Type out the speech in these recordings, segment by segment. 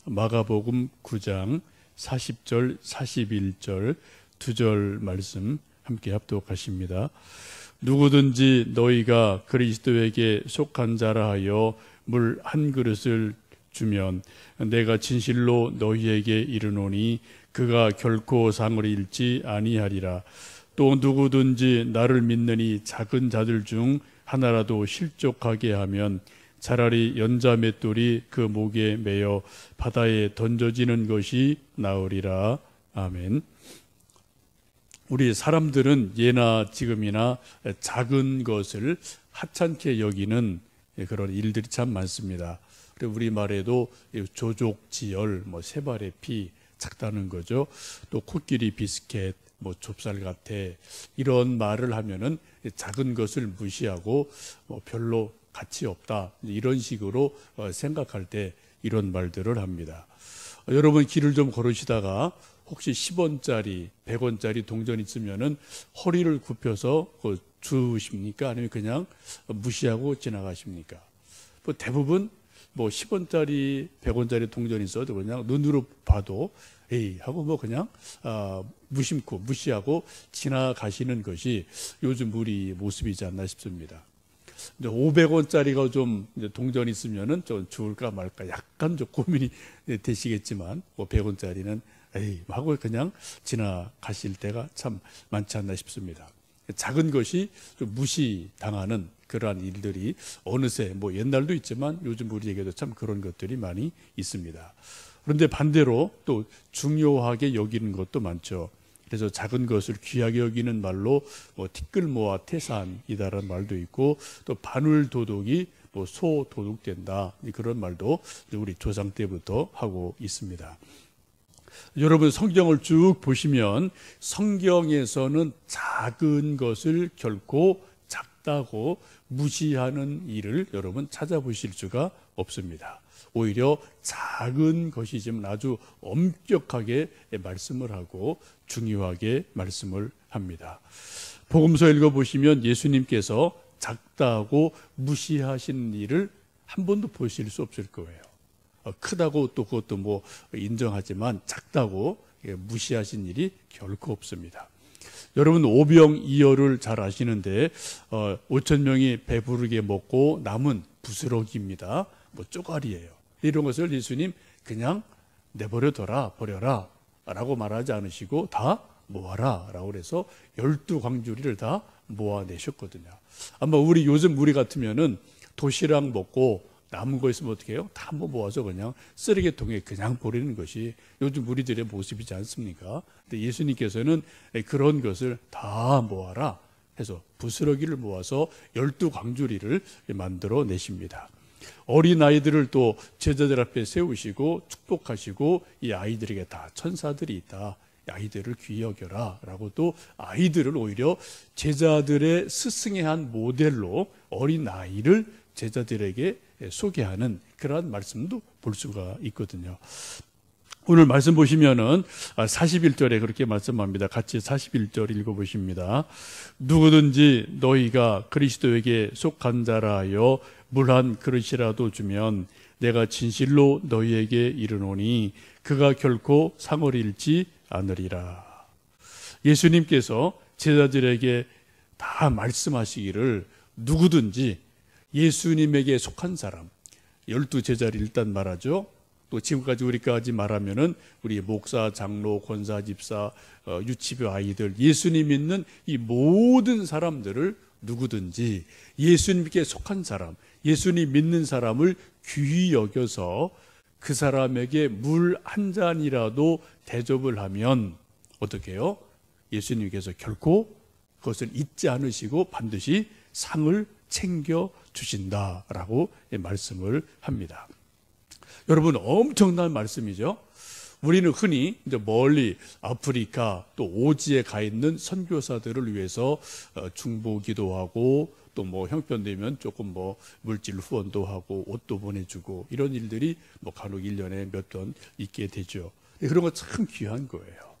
마가복음 9장 40절, 41절 두 절 말씀 함께 합독하십니다. 누구든지 너희가 그리스도에게 속한 자라 하여 물 한 그릇을 주면 내가 진실로 너희에게 이르노니 그가 결코 상을 잃지 아니하리라. 또 누구든지 나를 믿느니 작은 자들 중 하나라도 실족하게 하면 차라리 연자 맷돌이 그 목에 매어 바다에 던져지는 것이 나으리라. 아멘. 우리 사람들은 예나 지금이나 작은 것을 하찮게 여기는 그런 일들이 참 많습니다. 우리말에도 조족지열, 세 발의 피, 작다는 거죠. 또 코끼리 비스켓, 좁쌀 같아, 이런 말을 하면은 작은 것을 무시하고 별로 가치 없다, 이런 식으로 생각할 때 이런 말들을 합니다. 여러분 길을 좀 걸으시다가 혹시 10원짜리, 100원짜리 동전 있으면은 허리를 굽혀서 주십니까? 아니면 그냥 무시하고 지나가십니까? 대부분 10원짜리, 100원짜리 동전이 있어도 그냥 눈으로 봐도 에이 하고 그냥 무심코 무시하고 지나가시는 것이 요즘 우리 모습이지 않나 싶습니다. 500원짜리가 좀 동전이 있으면은 좀 줄까 말까 약간 좀 고민이 되시겠지만 100원짜리는 에이 하고 그냥 지나가실 때가 참 많지 않나 싶습니다. 작은 것이 좀 무시당하는 그러한 일들이 어느새 옛날도 있지만 요즘 우리에게도 참 그런 것들이 많이 있습니다. 그런데 반대로 또 중요하게 여기는 것도 많죠. 그래서 작은 것을 귀하게 여기는 말로 티끌모아 태산이다라는 말도 있고, 또 바늘도둑이 소도둑된다, 그런 말도 우리 조상 때부터 하고 있습니다. 여러분 성경을 쭉 보시면 성경에서는 작은 것을 결코 작다고 무시하는 일을 여러분 찾아보실 수가 없습니다. 오히려 작은 것이지만 아주 엄격하게 말씀을 하고 중요하게 말씀을 합니다. 복음서 읽어보시면 예수님께서 작다고 무시하신 일을 한 번도 보실 수 없을 거예요. 크다고 또 그것도 인정하지만 작다고 무시하신 일이 결코 없습니다. 여러분 오병이어를 잘 아시는데 5천 명이 배부르게 먹고 남은 부스러기입니다. 쪼가리예요. 이런 것을 예수님 그냥 내버려둬라, 버려라 라고 말하지 않으시고 다 모아라 라고 그래서 12광주리를 다 모아내셨거든요. 아마 요즘 우리 같으면은 도시락 먹고 남은 거 있으면 어떻게 해요? 다 모아서 그냥 쓰레기통에 그냥 버리는 것이 요즘 우리들의 모습이지 않습니까? 근데 예수님께서는 그런 것을 다 모아라 해서 부스러기를 모아서 12광주리를 만들어 내십니다. 어린아이들을 또 제자들 앞에 세우시고 축복하시고 이 아이들에게 다 천사들이 있다, 아이들을 귀히 여겨라 라고 또 아이들을 오히려 제자들의 스승의 한 모델로 어린아이를 제자들에게 소개하는 그러한 말씀도 볼 수가 있거든요. 오늘 말씀 보시면은 41절에 그렇게 말씀합니다. 같이 41절 읽어보십니다. 누구든지 너희가 그리스도에게 속한 자라 하여 물 한 그릇이라도 주면 내가 진실로 너희에게 이르노니 그가 결코 상을 잃지 않으리라. 예수님께서 제자들에게 다 말씀하시기를 누구든지 예수님에게 속한 사람, 12제자를 일단 말하죠. 또 지금까지 우리까지 말하면은 우리 목사, 장로, 권사, 집사, 유치부 아이들, 예수님 믿는 이 모든 사람들을 누구든지 예수님께 속한 사람, 예수님 믿는 사람을 귀히 여겨서 그 사람에게 물 한 잔이라도 대접을 하면 어떻게 해요? 예수님께서 결코 그것을 잊지 않으시고 반드시 상을 챙겨 주신다라고 말씀을 합니다. 여러분 엄청난 말씀이죠. 우리는 흔히 이제 멀리 아프리카 또 오지에 가 있는 선교사들을 위해서 중보기도 하고 또 형편되면 조금 물질 후원도 하고 옷도 보내주고 이런 일들이 간혹 1년에 몇 번 있게 되죠. 그런 거 참 귀한 거예요.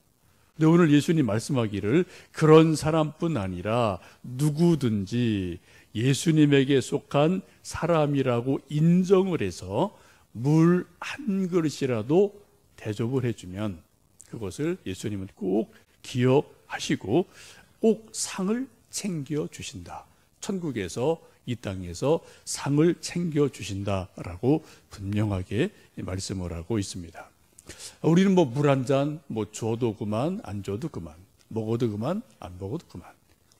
근데 오늘 예수님 말씀하기를 그런 사람뿐 아니라 누구든지 예수님에게 속한 사람이라고 인정을 해서 물 한 그릇이라도 대접을 해주면 그것을 예수님은 꼭 기억하시고 꼭 상을 챙겨주신다. 천국에서 이 땅에서 상을 챙겨주신다라고 분명하게 말씀을 하고 있습니다. 우리는 뭐 물 한 잔 줘도 그만, 안 줘도 그만, 먹어도 그만, 안 먹어도 그만,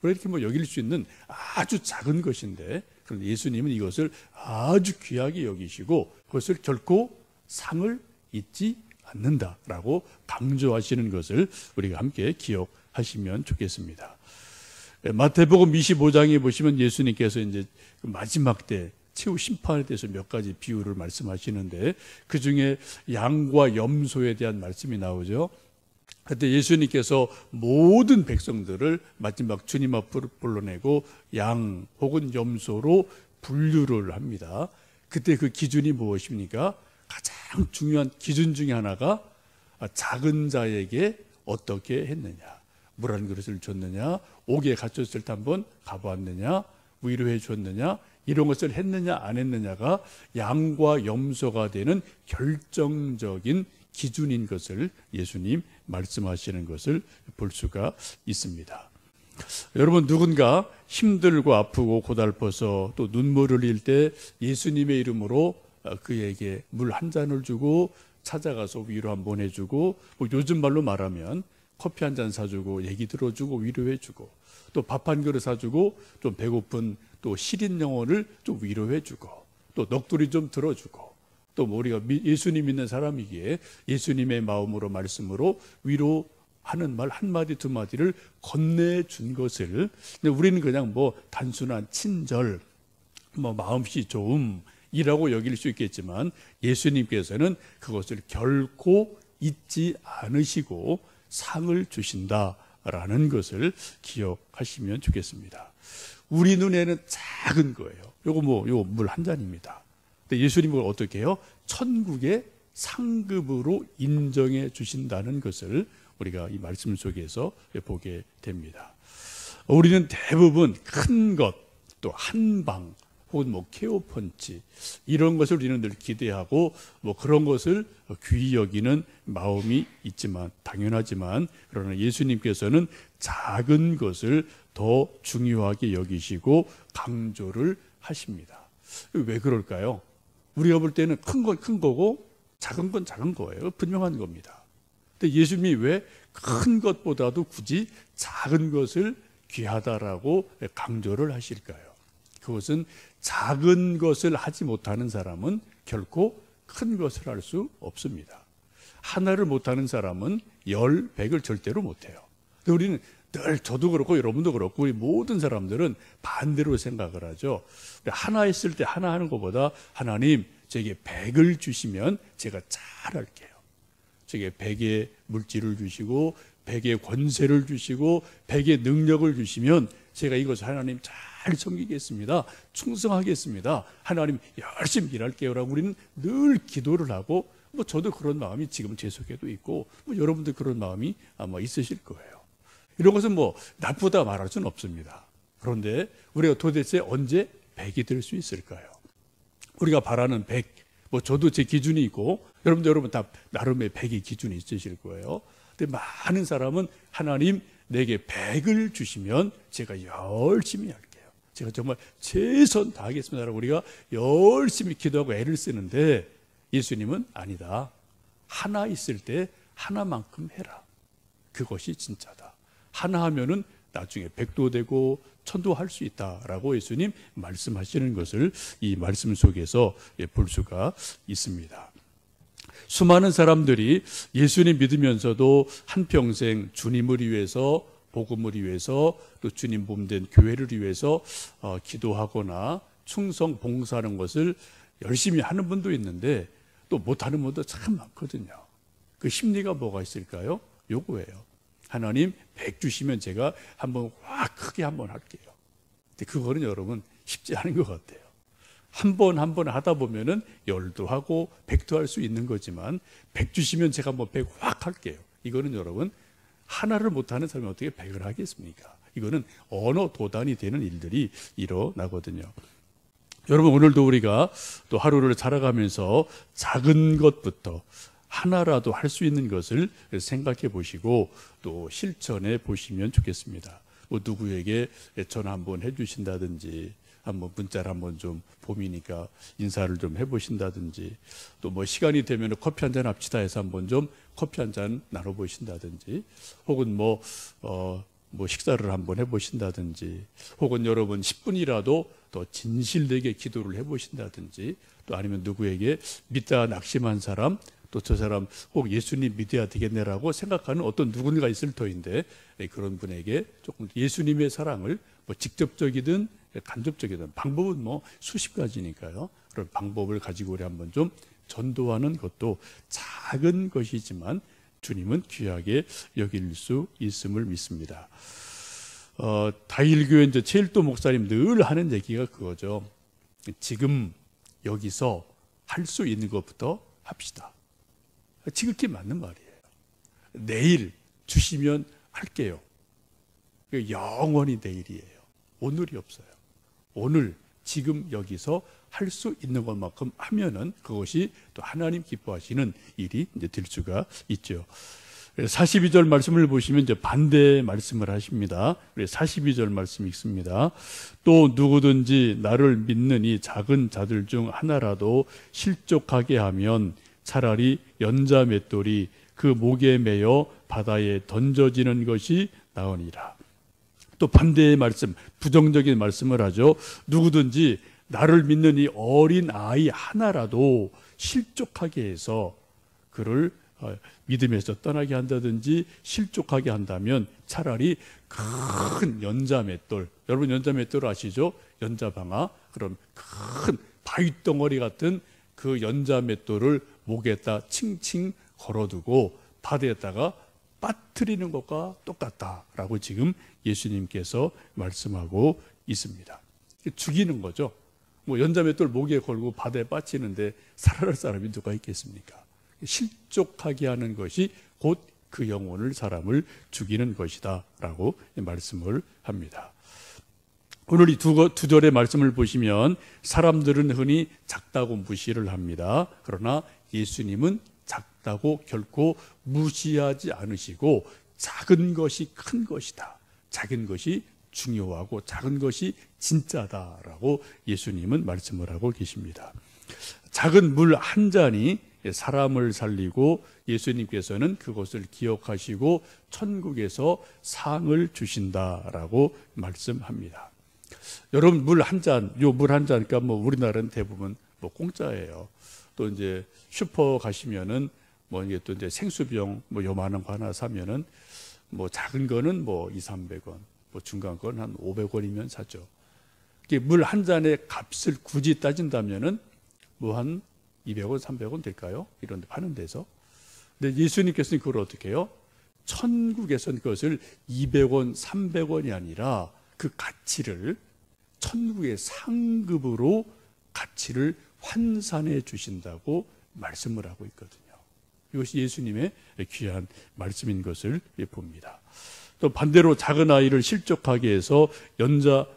이렇게 여길 수 있는 아주 작은 것인데, 그런데 예수님은 이것을 아주 귀하게 여기시고 그것을 결코 상을 잊지 않는다라고 강조하시는 것을 우리가 함께 기억하시면 좋겠습니다. 마태복음 25장에 보시면 예수님께서 이제 마지막 때 최후 심판에 대해서 몇 가지 비유를 말씀하시는데, 그 중에 양과 염소에 대한 말씀이 나오죠. 그때 예수님께서 모든 백성들을 마지막 주님 앞으로 불러내고 양 혹은 염소로 분류를 합니다. 그때 그 기준이 무엇입니까? 가장 중요한 기준 중에 하나가 작은 자에게 어떻게 했느냐, 물 한 그릇을 줬느냐, 옥에 갇혔을 때 한번 가보았느냐, 위로해 줬느냐, 이런 것을 했느냐 안 했느냐가 양과 염소가 되는 결정적인 기준인 것을 예수님 말씀하시는 것을 볼 수가 있습니다. 여러분, 누군가 힘들고 아프고 고달퍼서 또 눈물을 흘릴 때 예수님의 이름으로 그에게 물 한 잔을 주고 찾아가서 위로 한번 해주고, 요즘 말로 말하면 커피 한 잔 사주고 얘기 들어주고 위로해주고, 또 밥 한 그릇 사주고 좀 배고픈 또 시린 영혼을 좀 위로해주고, 또 넋두리 좀 들어주고, 또 우리가 예수님 믿는 사람이기에 예수님의 마음으로 말씀으로 위로하는 말 한마디 두 마디를 건네준 것을, 우리는 그냥 단순한 친절, 마음씨 좋음이라고 여길 수 있겠지만, 예수님께서는 그것을 결코 잊지 않으시고 상을 주신다라는 것을 기억하시면 좋겠습니다. 우리 눈에는 작은 거예요. 요거 물 한 잔입니다. 근데 예수님은 어떻게 해요? 천국의 상급으로 인정해 주신다는 것을 우리가 이 말씀 속에서 보게 됩니다. 우리는 대부분 큰 것, 또 한방, 혹은 케어 펀치, 이런 것을 우리는 늘 기대하고 그런 것을 귀히 여기는 마음이 있지만, 당연하지만, 그러나 예수님께서는 작은 것을 더 중요하게 여기시고 강조를 하십니다. 왜 그럴까요? 우리가 볼 때는 큰 건 큰 거고 작은 건 작은 거예요. 분명한 겁니다. 근데 예수님이 왜 큰 것보다도 굳이 작은 것을 귀하다라고 강조를 하실까요? 그것은 작은 것을 하지 못하는 사람은 결코 큰 것을 할 수 없습니다. 하나를 못하는 사람은 10, 100을 절대로 못해요. 우리는 늘, 저도 그렇고 여러분도 그렇고 우리 모든 사람들은 반대로 생각을 하죠. 하나 했을 때 하나 하는 것보다, 하나님 제게 100을 주시면 제가 잘할게요. 제게 100의 물질을 주시고 100의 권세를 주시고 100의 능력을 주시면 제가 이것을 하나님 잘 섬기겠습니다. 충성하겠습니다. 하나님 열심히 일할게요 라고 우리는 늘 기도를 하고, 저도 그런 마음이 지금 제 속에도 있고 여러분들 그런 마음이 아마 있으실 거예요. 이런 것은 나쁘다 말할 수는 없습니다. 그런데 우리가 도대체 언제 100이 될 수 있을까요? 우리가 바라는 100, 저도 제 기준이 있고 여러분 다 나름의 100의 기준이 있으실 거예요. 근데 많은 사람은 하나님 내게 100을 주시면 제가 열심히 할게요. 제가 정말 최선 다하겠습니다라고 우리가 열심히 기도하고 애를 쓰는데, 예수님은 아니다. 하나 있을 때 하나만큼 해라. 그것이 진짜다. 하나 하면은 나중에 100도 되고 1000도 할 수 있다라고 예수님 말씀하시는 것을 이 말씀 속에서 볼 수가 있습니다. 수많은 사람들이 예수님 믿으면서도 한평생 주님을 위해서, 복음을 위해서, 또 주님 몸된 교회를 위해서 기도하거나 충성 봉사하는 것을 열심히 하는 분도 있는데, 또 못하는 분도 참 많거든요. 그 심리가 뭐가 있을까요? 요거예요. 하나님 100 주시면 제가 한번 확 크게 한번 할게요. 근데 그거는 여러분 쉽지 않은 것 같아요. 한 번 하다 보면은 10도 하고 100도 할 수 있는 거지만, 100 주시면 제가 한번 100 확 할게요. 이거는 여러분, 하나를 못하는 사람이 어떻게 100을 하겠습니까? 이거는 언어 도단이 되는 일들이 일어나거든요. 여러분, 오늘도 우리가 또 하루를 살아가면서 작은 것부터 하나라도 할 수 있는 것을 생각해 보시고 또 실천해 보시면 좋겠습니다. 뭐 누구에게 전화 한번 해 주신다든지, 한번 문자를 한번 좀 봄이니까 인사를 좀 해 보신다든지, 또 뭐 시간이 되면 커피 한잔 합시다 해서 한번 좀 커피 한잔 나눠 보신다든지, 혹은 뭐 식사를 한번 해 보신다든지, 혹은 여러분 10분이라도 더 진실되게 기도를 해 보신다든지, 또 아니면 누구에게 믿다 낙심한 사람, 또 저 사람 꼭 예수님 믿어야 되겠네라고 생각하는 어떤 누군가 있을 터인데, 그런 분에게 조금 예수님의 사랑을 뭐 직접적이든 간접적이든, 방법은 뭐 수십 가지니까요. 그런 방법을 가지고 우리 한번 좀 전도하는 것도 작은 것이지만 주님은 귀하게 여길 수 있음을 믿습니다. 다일교회 이제 최일도 목사님 늘 하는 얘기가 그거죠. 지금 여기서 할 수 있는 것부터 합시다. 지극히 맞는 말이에요. 내일 주시면 할게요. 영원히 내일이에요. 오늘이 없어요. 오늘 지금 여기서 할 수 있는 것만큼 하면은 그것이 또 하나님 기뻐하시는 일이 이제 될 수가 있죠. 42절 말씀을 보시면 이제 반대 말씀을 하십니다. 42절 말씀 읽습니다. 또 누구든지 나를 믿는 이 작은 자들 중 하나라도 실족하게 하면 차라리 연자 맷돌이 그 목에 매여 바다에 던져지는 것이 나으니라. 또 반대의 말씀, 부정적인 말씀을 하죠. 누구든지 나를 믿는 이 어린 아이 하나라도 실족하게 해서 그를 믿음에서 떠나게 한다든지 실족하게 한다면 차라리 큰 연자 맷돌, 여러분 연자 맷돌 아시죠? 연자방아, 그런 큰 바위덩어리 같은 그 연자 맷돌을 목에다 칭칭 걸어두고 바다에다가 빠뜨리는 것과 똑같다라고 지금 예수님께서 말씀하고 있습니다. 죽이는 거죠. 뭐 연자 맷돌 목에 걸고 바다에 빠치는데 살아날 사람이 누가 있겠습니까? 실족하게 하는 것이 곧 그 영혼을, 사람을 죽이는 것이다 라고 말씀을 합니다. 오늘 이 두 절의 말씀을 보시면 사람들은 흔히 작다고 무시를 합니다. 그러나 예수님은 작다고 결코 무시하지 않으시고 작은 것이 큰 것이다, 작은 것이 중요하고 작은 것이 진짜다라고 예수님은 말씀을 하고 계십니다. 작은 물 한 잔이 사람을 살리고 예수님께서는 그것을 기억하시고 천국에서 상을 주신다라고 말씀합니다. 여러분 물 한 잔, 요 물 한 잔, 그러니까 뭐 우리나라는 대부분 뭐 공짜예요. 또 이제 슈퍼 가시면은 뭐 이게 또 이제 생수병 뭐 요만한 거 하나 사면은 뭐 작은 거는 뭐 200-300원, 뭐 중간 건 한 500원이면 사죠. 물 한 잔의 값을 굳이 따진다면은 뭐 한 200원, 300원 될까요? 이런 데 파는 데서. 근데 예수님께서는 그걸 어떻게 해요? 천국에서는 그것을 200원, 300원이 아니라 그 가치를 천국의 상급으로 가치를 환산해 주신다고 말씀을 하고 있거든요. 이것이 예수님의 귀한 말씀인 것을 봅니다. 또 반대로 작은 아이를 실족하게 해서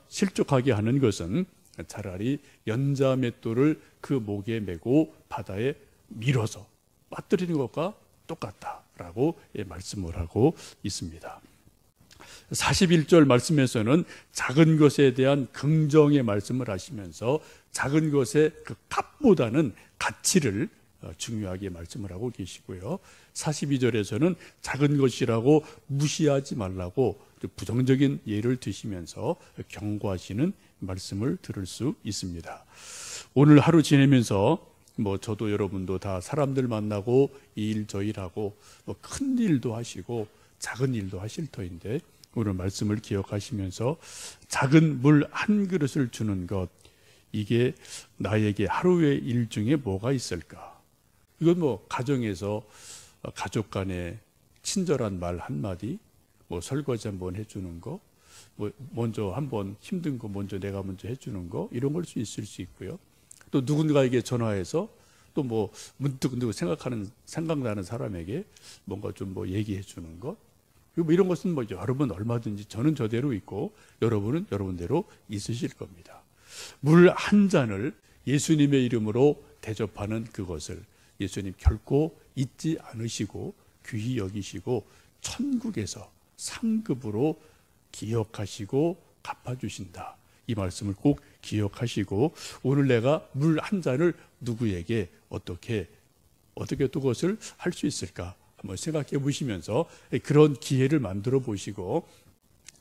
실족하게 하는 것은 차라리 연자 맷돌을 그 목에 메고 바다에 밀어서 빠뜨리는 것과 똑같다라고 말씀을 하고 있습니다. 41절 말씀에서는 작은 것에 대한 긍정의 말씀을 하시면서 작은 것의 그 값보다는 가치를 중요하게 말씀을 하고 계시고요. 42절에서는 작은 것이라고 무시하지 말라고 부정적인 예를 드시면서 경고하시는 말씀을 들을 수 있습니다. 오늘 하루 지내면서 뭐 저도 여러분도 다 사람들 만나고 이 일 저 일하고 뭐 큰 일도 하시고 작은 일도 하실 터인데 오늘 말씀을 기억하시면서 작은 물 한 그릇을 주는 것, 이게 나에게 하루의 일 중에 뭐가 있을까? 이건 뭐 가정에서 가족 간에 친절한 말 한마디, 뭐 설거지 한번 해주는 거, 뭐 먼저 한번 힘든 거 먼저 내가 먼저 해주는 거, 이런 걸 수 있을 수 있고요. 또 누군가에게 전화해서 또 뭐 문득 생각나는 사람에게 뭔가 좀 뭐 얘기해 주는 것, 뭐 이런 것은 뭐 여러분 얼마든지 저는 저대로 있고 여러분은 여러분대로 있으실 겁니다. 물 한 잔을 예수님의 이름으로 대접하는 그것을 예수님 결코 잊지 않으시고 귀히 여기시고 천국에서 상급으로 기억하시고 갚아주신다. 이 말씀을 꼭 기억하시고 오늘 내가 물 한 잔을 누구에게 어떻게 또 그것을 할 수 있을까 한번 생각해 보시면서 그런 기회를 만들어 보시고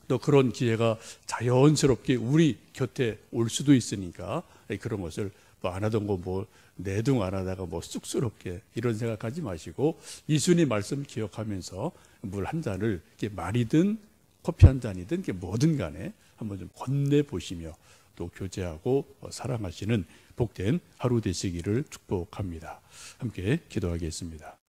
또 그런 기회가 자연스럽게 우리 곁에 올 수도 있으니까 그런 것을 뭐 안 하던 거 뭐 내둥 안 하다가 뭐 쑥스럽게 이런 생각하지 마시고 예수님 말씀 기억하면서 물 한 잔을 말이든 커피 한 잔이든 뭐든 간에 한번 좀 건네 보시며 또 교제하고 사랑하시는 복된 하루 되시기를 축복합니다. 함께 기도하겠습니다.